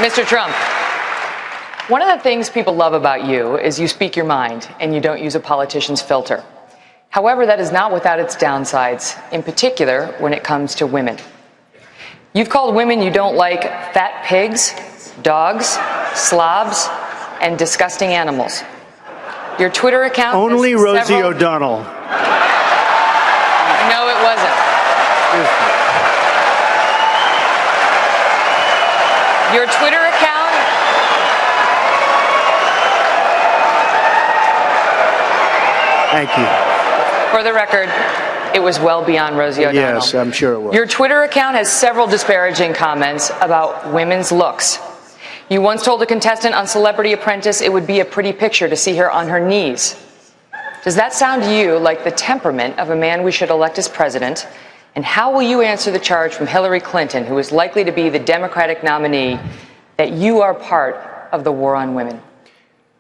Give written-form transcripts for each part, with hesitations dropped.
Mr. Trump, one of the things people love about you is you speak your mind and you don't use a politician's filter. However, that is not without its downsides, in particular when it comes to women. You've called women you don't like fat pigs, dogs, slobs, and disgusting animals. Your Twitter account... Only Rosie O'Donnell. No, it wasn't. Your Twitter account... Thank you. For the record, it was well beyond Rosie O'Donnell. Yes, I'm sure it was. Your Twitter account has several disparaging comments about women's looks. You once told a contestant on Celebrity Apprentice it would be a pretty picture to see her on her knees. Does that sound to you like the temperament of a man we should elect as president? And how will you answer the charge from Hillary Clinton, who is likely to be the Democratic nominee, that you are part of the war on women?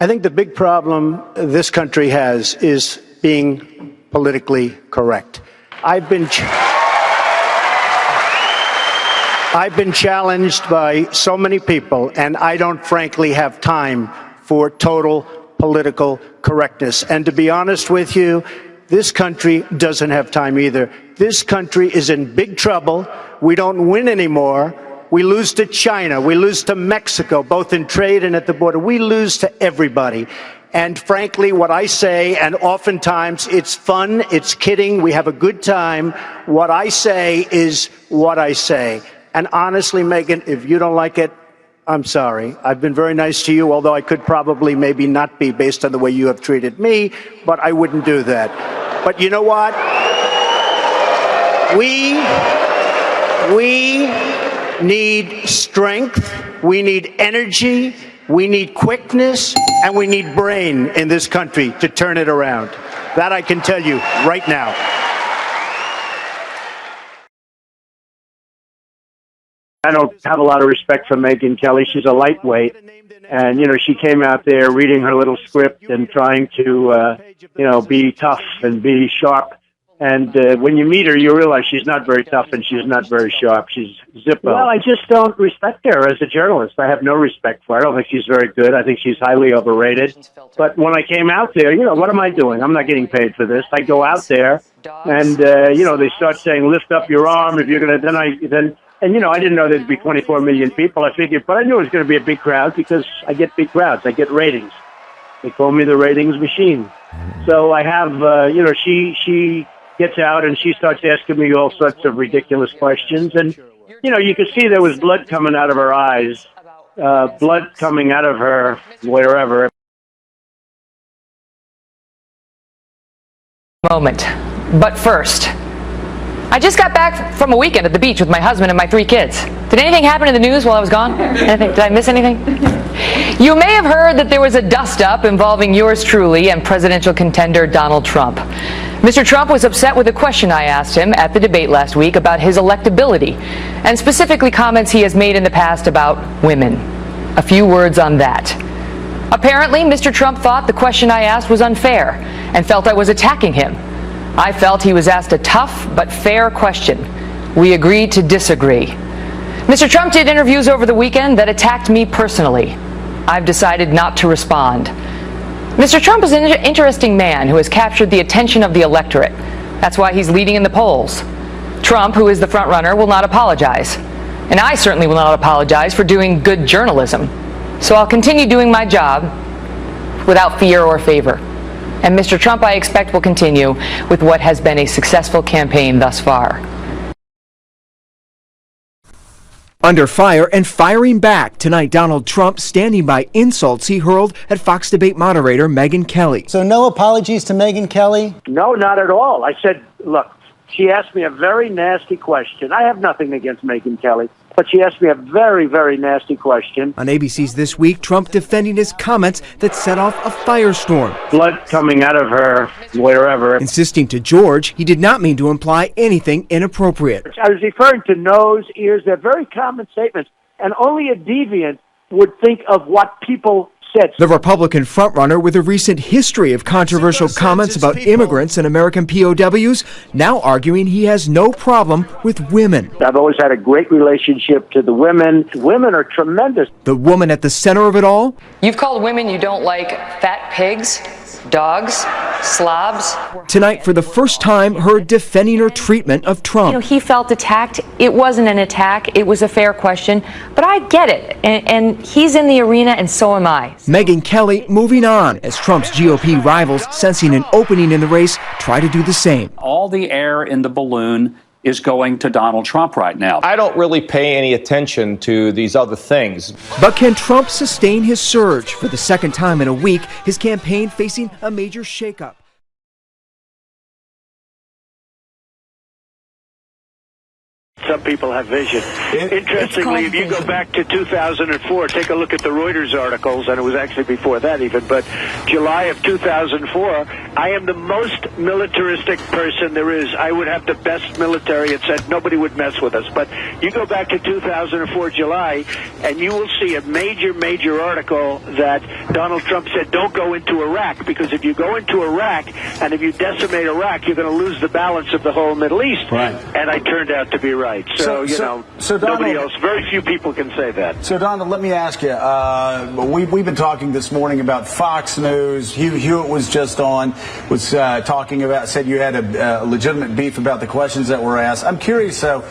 I think the big problem this country has is being politically correct. I've been challenged by so many people, and I don't frankly have time for total political correctness. And to be honest with you, this country doesn't have time either. This country is in big trouble. We don't win anymore. We lose to China. We lose to Mexico, both in trade and at the border. We lose to everybody. And frankly, what I say, and oftentimes it's fun, it's kidding, we have a good time, what I say is what I say. And honestly, Megyn, if you don't like it, I'm sorry. I've been very nice to you, although I could probably maybe not be based on the way you have treated me, but I wouldn't do that. But you know what? We need strength, we need energy, we need quickness, and we need brain in this country to turn it around. That I can tell you right now. I don't have a lot of respect for Megyn Kelly. She's a lightweight. And, you know, she came out there reading her little script and trying to, be tough and be sharp. And when you meet her, you realize she's not very tough and she's not very sharp. She's Zippo. Well, I just don't respect her as a journalist. I have no respect for her. I don't think she's very good. I think she's highly overrated. But when I came out there, what am I doing? I'm not getting paid for this. I go out there and, they start saying, lift up your arm if you're going to, I didn't know there'd be 24 million people. I figured, but I knew it was going to be a big crowd because I get big crowds. I get ratings. They call me the ratings machine. So I have, she gets out and she starts asking me all sorts of ridiculous questions. And, you could see there was blood coming out of her eyes, blood coming out of her wherever. Moment. But first, I just got back from a weekend at the beach with my husband and my 3 kids. Did anything happen in the news while I was gone? Did I miss anything? You may have heard that there was a dust-up involving yours truly and presidential contender Donald Trump. Mr. Trump was upset with a question I asked him at the debate last week about his electability, and specifically comments he has made in the past about women. A few words on that. Apparently, Mr. Trump thought the question I asked was unfair and felt I was attacking him. I felt he was asked a tough but fair question. We agreed to disagree. Mr. Trump did interviews over the weekend that attacked me personally. I've decided not to respond. Mr. Trump is an interesting man who has captured the attention of the electorate. That's why he's leading in the polls. Trump, who is the front runner, will not apologize. And I certainly will not apologize for doing good journalism. So I'll continue doing my job without fear or favor. And Mr. Trump, I expect, will continue with what has been a successful campaign thus far. Under fire and firing back tonight, Donald Trump standing by insults he hurled at Fox debate moderator Megyn Kelly. So no apologies to Megyn Kelly? No, not at all. I said, look, she asked me a very nasty question. I have nothing against Megyn Kelly, but she asked me a very, very nasty question. On ABC's This Week, Trump defending his comments that set off a firestorm. Blood coming out of her wherever. Insisting to George he did not mean to imply anything inappropriate. I was referring to nose, ears. They're very common statements, and only a deviant would think of what people sits. The Republican frontrunner, with a recent history of controversial comments about immigrants and American POWs, now arguing he has no problem with women. I've always had a great relationship to the women. Women are tremendous. The woman at the center of it all? You've called women you don't like fat pigs, dogs, slobs. Tonight, for the first time, her defending her treatment of Trump. He felt attacked. It wasn't an attack. It was a fair question. But I get it. And he's in the arena, and so am I. Megyn Kelly moving on as Trump's GOP rivals, sensing an opening in the race, try to do the same. All the air in the balloon is going to Donald Trump right now. I don't really pay any attention to these other things. But can Trump sustain his surge? For the second time in a week, his campaign facing a major shakeup. Some people have vision. Interestingly, if you go back to 2004, take a look at the Reuters articles, and it was actually before that even, but July of 2004, I am the most militaristic person there is. I would have the best military. It said nobody would mess with us. But you go back to 2004 July, and you will see a major article that Donald Trump said, don't go into Iraq, because if you go into Iraq, and if you decimate Iraq, you're going to lose the balance of the whole Middle East. Right. And I turned out to be right. So Donald, nobody else, very few people can say that. So, Donald, let me ask you. We've been talking this morning about Fox News. Hugh Hewitt was just on, was talking about, said you had a legitimate beef about the questions that were asked. I'm curious, though.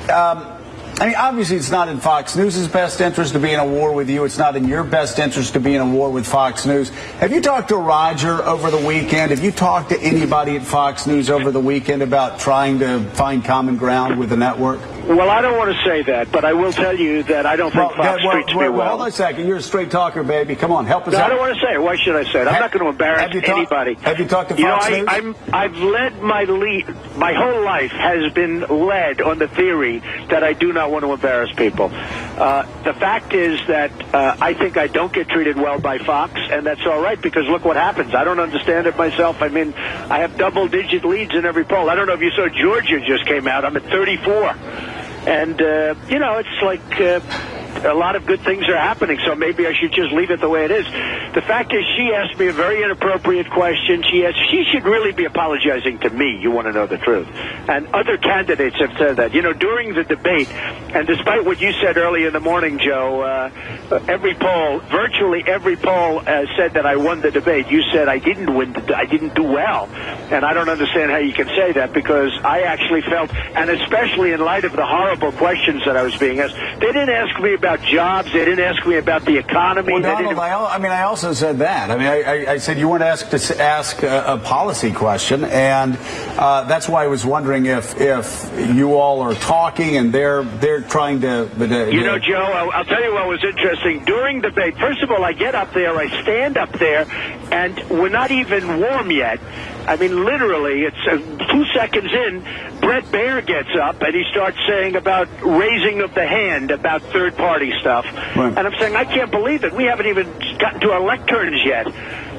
I mean, obviously, it's not in Fox News' best interest to be in a war with you. It's not in your best interest to be in a war with Fox News. Have you talked to Roger over the weekend? Have you talked to anybody at Fox News over the weekend about trying to find common ground with the network? Well, I don't want to say that, but I will tell you that I don't think Fox treats me well. Hold on a second. You're a straight talker, baby. Come on, help us out. I don't want to say it. Why should I say it? I'm not going to embarrass anybody. Have you talked to Fox News? I've led my whole life has been led on the theory that I do not want to embarrass people. The fact is that I think I don't get treated well by Fox, and that's all right, because look what happens. I don't understand it myself. I mean, I have double-digit leads in every poll. I don't know if you saw Georgia just came out. I'm at 34. And, it's like a lot of good things are happening, so maybe I should just leave it the way it is. The fact is, she asked me a very inappropriate question. She should really be apologizing to me, you want to know the truth. And other candidates have said that. During the debate, and despite what you said early in the morning, Joe, virtually every poll said that I won the debate. You said I didn't win, I didn't do well. And I don't understand how you can say that, because I actually felt, and especially in light of the horrible questions that I was being asked, they didn't ask me about jobs. They didn't ask me about the economy. Well, Donald, I also said that. I mean, I said you weren't asked to ask a policy question, and that's why I was wondering if you all are talking and they're trying to. Joe, I'll tell you what was interesting. During the debate, first of all, I get up there, I stand up there, and we're not even warm yet. I mean, literally, it's 2 seconds in, Brett Baer gets up and he starts saying about raising of the hand, about third-party stuff. Right. And I'm saying, I can't believe it. We haven't even gotten to our lecterns yet.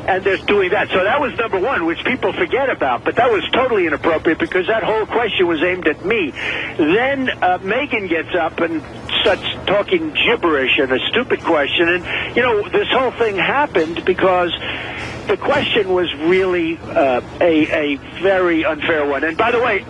And they're doing that. So that was number one, which people forget about. But that was totally inappropriate, because that whole question was aimed at me. Then Megyn gets up and starts talking gibberish and a stupid question. And, this whole thing happened because the question was really a very unfair one. And by the way,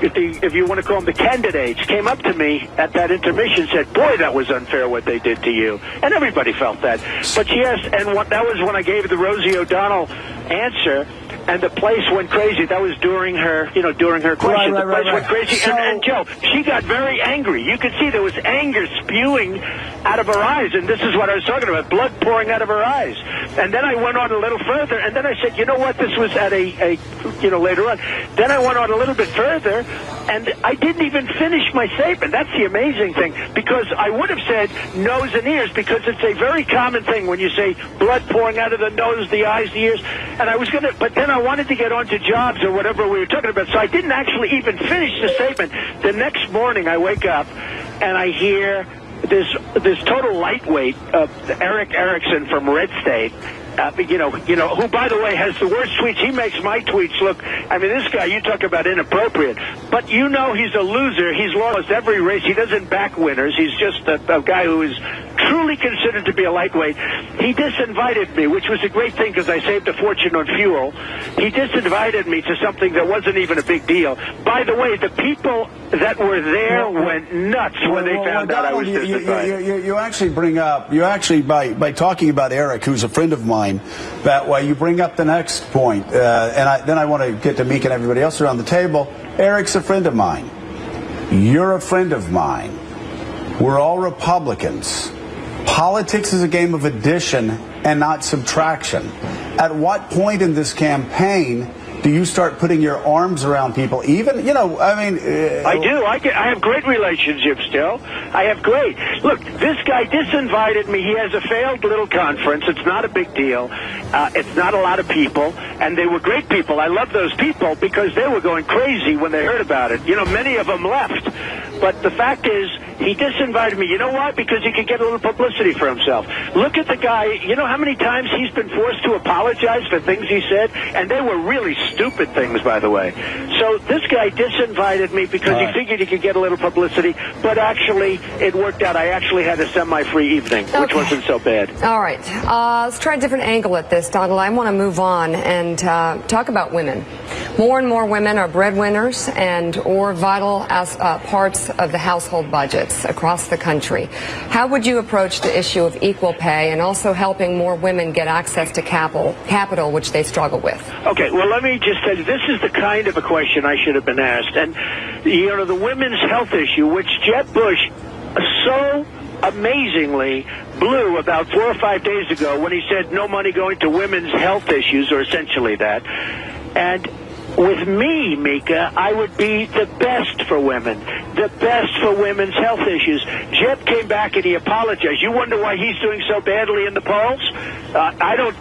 if you want to call them the candidates, came up to me at that intermission and said, boy, that was unfair what they did to you. And everybody felt that. But yes, and that was when I gave the Rosie O'Donnell answer, and the place went crazy. That was during her question. The place went crazy. And Joe, she got very angry. You could see there was anger spewing out of her eyes, and this is what I was talking about, blood pouring out of her eyes. And then I went on a little further, and then I said, you know what, this was at later on. Then I went on a little bit further, and I didn't even finish my statement. That's the amazing thing, because I would have said nose and ears, because it's a very common thing when you say blood pouring out of the nose, the eyes, the ears, and I was going to, but then I wanted to get on to jobs or whatever we were talking about, so I didn't actually even finish the statement. The next morning I wake up and I hear this total lightweight, Eric Erickson from Red State, who, by the way, has the worst tweets. He makes my tweets look, I mean, this guy, you talk about inappropriate. But he's a loser. He's lost every race. He doesn't back winners. He's just a guy who is truly considered to be a lightweight. He disinvited me, which was a great thing because I saved a fortune on fuel. He disinvited me to something that wasn't even a big deal. By the way, the people that were there went nuts when they found out I was disinvited. You actually bring up, by talking about Eric, who's a friend of mine, that way you bring up the next point. Then I want to get to Meek and everybody else around the table. Eric's a friend of mine. You're a friend of mine. We're all Republicans. Politics is a game of addition and not subtraction. At what point in this campaign do you start putting your arms around people? Even, you know, I mean... I do. I have great relationships still. I have great. Look, this guy disinvited me. He has a failed little conference. It's not a big deal. It's not a lot of people. And they were great people. I love those people because they were going crazy when they heard about it. You know, many of them left. But the fact is, he disinvited me. You know why? Because he could get a little publicity for himself. Look at the guy. You know how many times he's been forced to apologize for things he said? And they were really stupid things, by the way. So this guy disinvited me because he figured he could get a little publicity. But actually, it worked out. I actually had a semi-free evening, which wasn't so bad. All right. Let's try a different angle at this, Donald. I want to move on and talk about women. More and more women are breadwinners and or vital parts of the household budgets across the country. How would you approach the issue of equal pay and also helping more women get access to capital, which they struggle with? Okay, well, let me just tell you, this is the kind of a question I should have been asked. And, you know, the women's health issue, which Jeb Bush so amazingly blew about 4 or 5 days ago when he said no money going to women's health issues, or essentially that. And with me, Mika, I would be the best for women, the best for women's health issues. Jeb came back and he apologized. You wonder why he's doing so badly in the polls? I don't.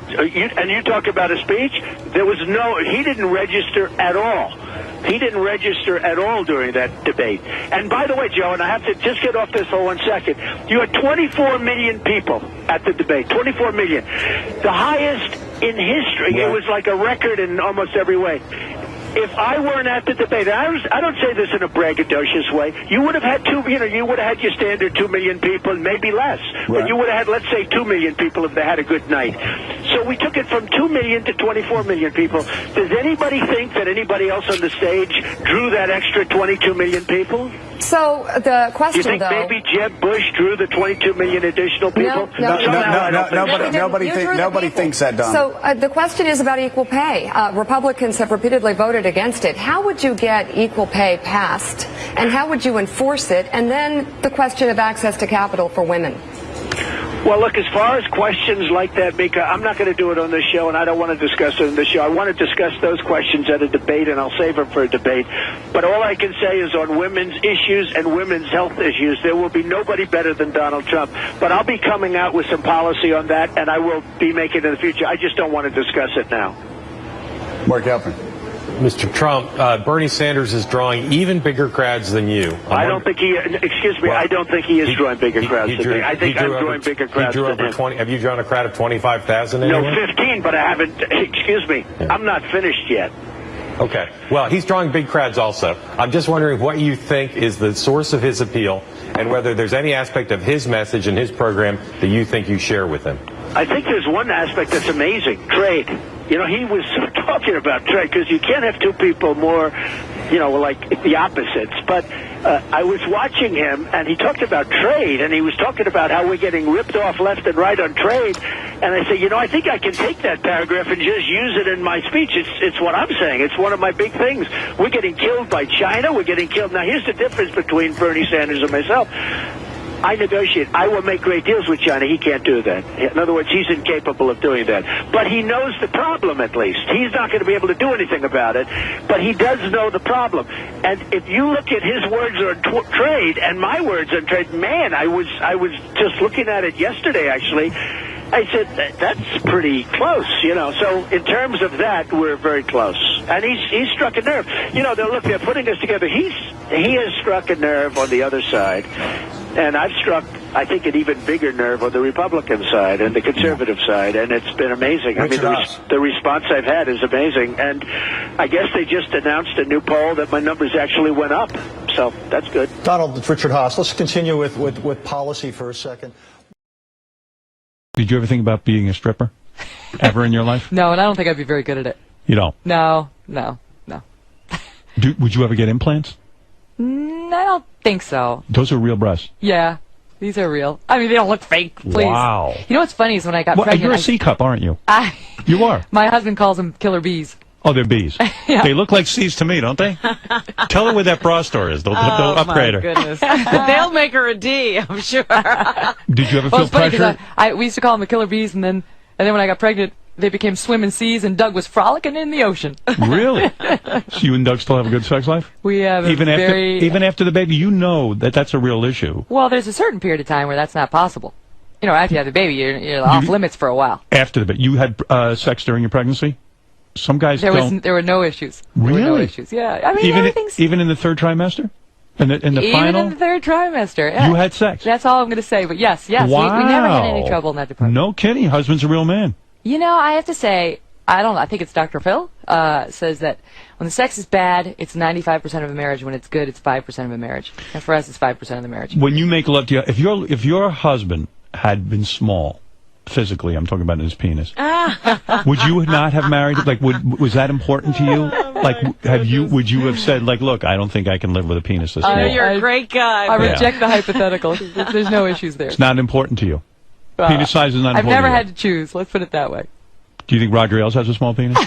And you talk about a speech. There was he didn't register at all. He didn't register at all during that debate. And by the way, Joe, and I have to just get off this for 1 second. You had 24 million people at the debate. 24 million. The highest in history. It was like a record in almost every way. If I weren't at the debate, I don't say this in a braggadocious way, you would have had you would have had your standard 2 million people, maybe less. Right. But you would have had, let's say, 2 million people if they had a good night. So we took it from 2 million to 24 million people. Does anybody think that anybody else on the stage drew that extra 22 million people? So the question, do you think maybe Jeb Bush drew the 22 million additional people? Nobody thinks that, Don. So the question is about equal pay. Republicans have repeatedly voted against it. How would you get equal pay passed, and how would you enforce it? And then the question of access to capital for women. Well, look, as far as questions like that, Mika, I'm not going to do it on this show, and I don't want to discuss it on this show. I want to discuss those questions at a debate, and I'll save them for a debate. But all I can say is on women's issues and women's health issues, there will be nobody better than Donald Trump. But I'll be coming out with some policy on that, and I will be making it in the future. I just don't want to discuss it now. Mark Halpern. Mr. Trump, Bernie Sanders is drawing even bigger crowds than you. I don't think he is drawing bigger crowds than me. I think I'm drawing bigger crowds than him. Have you drawn a crowd of 25,000? No, 15, but I haven't. Excuse me. Yeah. I'm not finished yet. Okay. Well, he's drawing big crowds also. I'm just wondering what you think is the source of his appeal and whether there's any aspect of his message and his program that you think you share with him. I think there's one aspect that's amazing, trade. You know, he was talking about trade because you can't have two people more, you know, like the opposites. But I was watching him, and he talked about trade, and he was talking about how we're getting ripped off left and right on trade. And I said, you know, I think I can take that paragraph and just use it in my speech. It's what I'm saying. It's one of my big things. We're getting killed by China. We're getting killed. Now, here's the difference between Bernie Sanders and myself. I negotiate. I will make great deals with China. He can't do that. In other words, he's incapable of doing that. But he knows the problem, at least. He's not going to be able to do anything about it, but he does know the problem. And if you look at his words on trade and my words on trade, man, I was just looking at it yesterday, actually. I said, that's pretty close, you know. So in terms of that, we're very close. And he's struck a nerve. You know, they're putting us together. He has struck a nerve on the other side. And I've struck, I think, an even bigger nerve on the Republican side and the conservative side, and it's been amazing. I mean, the response I've had is amazing. And I guess they just announced a new poll that my numbers actually went up. So that's good. Donald, it's Richard Haas. Let's continue with policy for a second. Did you ever think about being a stripper? Ever in your life? No, and I don't think I'd be very good at it. You don't? No. Would you ever get implants? I don't think so. Those are real breasts. Yeah, these are real. I mean, they don't look fake, please. Wow. You know what's funny is when I got pregnant... You're a C cup, aren't you? You are. My husband calls them killer bees. Oh, they're bees. Yeah. They look like C's to me, don't they? Tell her where that bra store is. They'll upgrade her. Goodness. They'll make her a D, I'm sure. Did you ever Well, feel it's funny pressure? we used to call them the killer bees, and then when I got pregnant, they became swimming seas, and Doug was frolicking in the ocean. Really? So you and Doug still have a good sex life? We have even after the baby, you know that's a real issue. Well, there's a certain period of time where that's not possible. You know, after you have the baby, you're off limits for a while. After the baby, you had sex during your pregnancy? Some guys don't. There were no issues. Really? There were no issues. Yeah. I mean, even in the third trimester? In the even final? in the third trimester. Yeah. You had sex? That's all I'm going to say. But yes. Wow. We never had any trouble in that department. No kidding. Husband's a real man. You know, I have to say, I don't know. I think it's Dr. Phil says that when the sex is bad, it's 95% of a marriage. When it's good, it's 5% of a marriage. And for us, it's 5% of the marriage. When you make love to if your husband had been small, physically, I'm talking about his penis, would you not have married? Like, was that important to you? Like, would you have said, like, look, I don't think I can live with a penis this small? You're a great guy. I reject the hypothetical. There's no issues there. It's not important to you. Penis size is not important. I've never to you. had to choose. Let's put it that way. Do you think Roger Ailes has a small penis?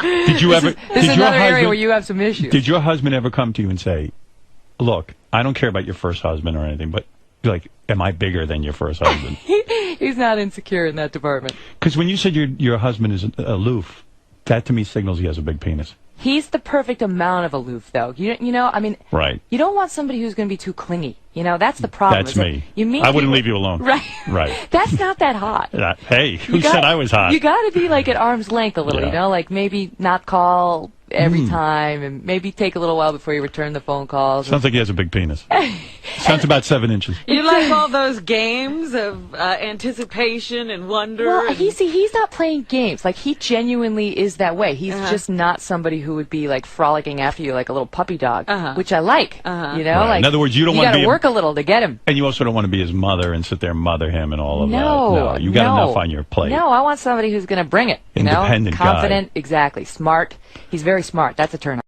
Did you ever? This is another area where you have some issues. Did your husband ever come to you and say, "Look, I don't care about your first husband or anything, but like, am I bigger than your first husband?" He's not insecure in that department. Because when you said your husband is aloof, that to me signals he has a big penis. He's the perfect amount of aloof, though. You know, I mean, right. You don't want somebody who's going to be too clingy. You know, that's the problem. That's me. You meet I wouldn't leave you alone. Right. Right. That's not that hot. Hey, who said I was hot? You got to be like at arm's length a little, you know, like maybe not call every time and maybe take a little while before you return the phone calls. Sounds like he has a big penis. Sounds about 7 inches. You like all those games of anticipation and wonder? Well, he's not playing games. Like, he genuinely is that way. He's just not somebody who would be, like, frolicking after you like a little puppy dog, which I like. You know? Right. Like, in other words, you don't want to be... You got to work a little to get him. And you also don't want to be his mother and sit there and mother him and all of that. No, you got enough on your plate. No, I want somebody who's going to bring it. You Independent know? Confident, exactly. Smart. He's very smart. That's a turn on.